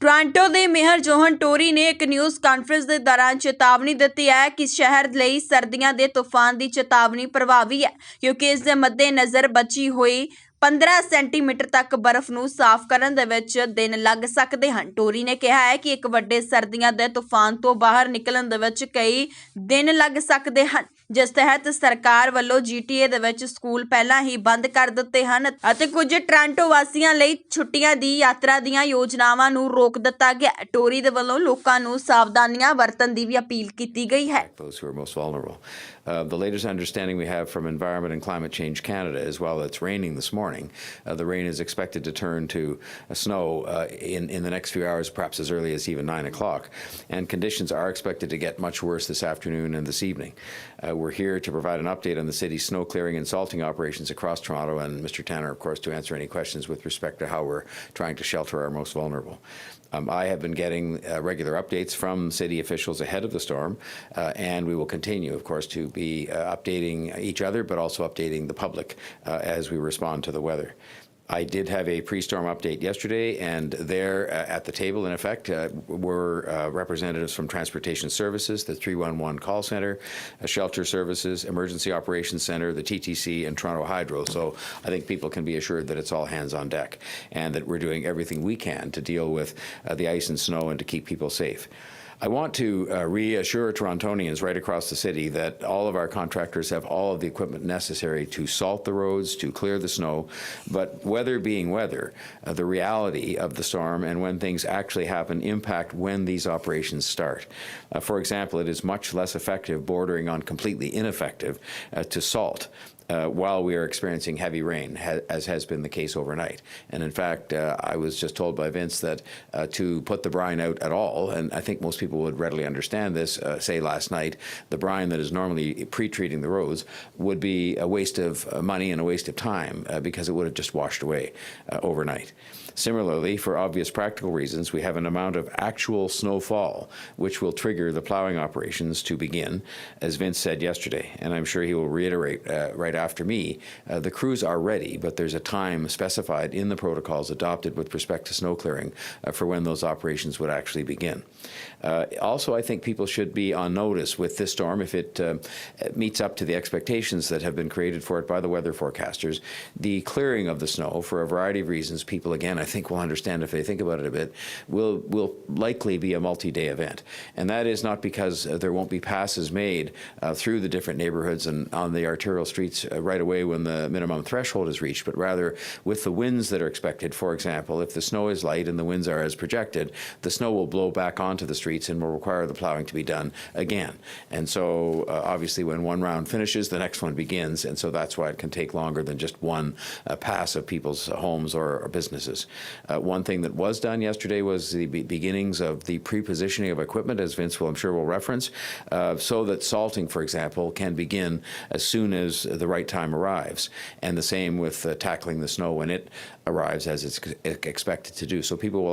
Toronto ਦੇ mayor John Tory ਨੇ ਇੱਕ ਨਿਊਜ਼ ਕਾਨਫਰੰਸ ਦੇ ਦੌਰਾਨ ਚੇਤਾਵਨੀ ਦਿੱਤੀ ਹੈ ਕਿ ਸ਼ਹਿਰ ਲਈ ਸਰਦੀਆਂ ਦੇ ਤੂਫਾਨ ਦੀ ਚੇਤਾਵਨੀ ਪ੍ਰਭਾਵੀ ਹੈ ਕਿਉਂਕਿ ਇਸ ਦੇ ਮੱਦੇਨਜ਼ਰ ਬਚੀ ਹੋਈ 15 ਸੈਂਟੀਮੀਟਰ ਤੱਕ ਬਰਫ਼ ਨੂੰ ਸਾਫ਼ ਕਰਨ ਦੇ ਵਿੱਚ ਦਿਨ ਲੱਗ ਸਕਦੇ ਹਨ। ਟੋਰੀ ਨੇ ਕਿਹਾ ਹੈ ਕਿ ਇੱਕ ਵੱਡੇ ਸਰਦੀਆਂ ਦੇ ਤੂਫਾਨ ਤੋਂ ਬਾਹਰ ਨਿਕਲਣ ਦੇ ਵਿੱਚ ਕਈ ਦਿਨ ਲੱਗ ਸਕਦੇ ਹਨ, ਜਿਸ ਤਹਿਤ ਸਰਕਾਰ ਵੱਲੋਂ GTA ਦੇ ਵਿੱਚ ਸਕੂਲ ਪਹਿਲਾਂ ਹੀ ਬੰਦ ਕਰ ਦਿੱਤੇ ਹਨ ਅਤੇ ਕੁਝ ਟੋਰਾਂਟੋ ਵਾਸੀਆਂ ਲਈ ਛੁੱਟੀਆਂ ਦੀ ਯਾਤਰਾ ਦੀਆਂ ਯੋਜਨਾਵਾਂ ਨੂੰ ਰੋਕ ਦਿੱਤਾ ਗਿਆ। ਟੋਰੀ ਦੇ ਵੱਲੋਂ ਲੋਕਾਂ ਨੂੰ ਸਾਵਧਾਨੀਆਂ ਵਰਤਣ ਦੀ ਵੀ ਅਪੀਲ ਕੀਤੀ ਗਈ ਹੈ। Those who are most vulnerable. The latest understanding we have from Environment and Climate Change Canada is while it's raining this morning, the rain is expected to turn to snow in the next few hours, perhaps as early as even 9 o'clock. And conditions are expected to get much worse this afternoon and this evening. We're here to provide an update on the city's snow clearing and salting operations across Toronto, and Mr. Tanner, of course, to answer any questions with respect to how we're trying to shelter our most vulnerable. I have been getting regular updates from city officials ahead of the storm, and we will continue, of course, to be updating each other, but also updating the public as we respond to the weather. I did have a pre-storm update yesterday, and there at the table, in effect, were representatives from Transportation Services, the 311 call center, Shelter Services, Emergency Operations Center, the TTC, and Toronto Hydro. So I think people can be assured that it's all hands on deck and that we're doing everything we can to deal with the ice and snow and to keep people safe. I want to reassure Torontonians right across the city that all of our contractors have all of the equipment necessary to salt the roads, to clear the snow, but weather being weather, the reality of the storm and when things actually happen impact when these operations start. For example, it is much less effective, bordering on completely ineffective, to salt while we are experiencing heavy rain, as has been the case overnight. And in fact, I was just told by Vince that to put the brine out at all, and I think most people would readily understand this, say last night, the brine that is normally pre-treating the roads would be a waste of money and a waste of time because it would have just washed away overnight. Similarly, for obvious practical reasons, we have an amount of actual snowfall which will trigger the plowing operations to begin, as Vince said yesterday, and I'm sure he will reiterate right after me. The crews are ready, but there's a time specified in the protocols adopted with respect to snow clearing for when those operations would actually begin. Also, I think people should be on notice with this storm if it meets up to the expectations that have been created for it by the weather forecasters. The clearing of the snow, for a variety of reasons, people again I think will understand if they think about it a bit, will likely be a multi-day event. And that is not because there won't be passes made through the different neighborhoods and on the arterial streets right away when the minimum threshold is reached, but rather with the winds that are expected. For example, if the snow is light and the winds are as projected, the snow will blow back onto the streets and will require the plowing to be done again. And so obviously when one round finishes, the next one begins, and so that's why it can take longer than just one pass of people's homes or businesses. One thing that was done yesterday was the beginnings of the pre-positioning of equipment, as Vince will, I'm sure, will reference, so that salting, for example, can begin as soon as the right time arrives. And the same with tackling the snow when it arrives, as it's expected to do. So people will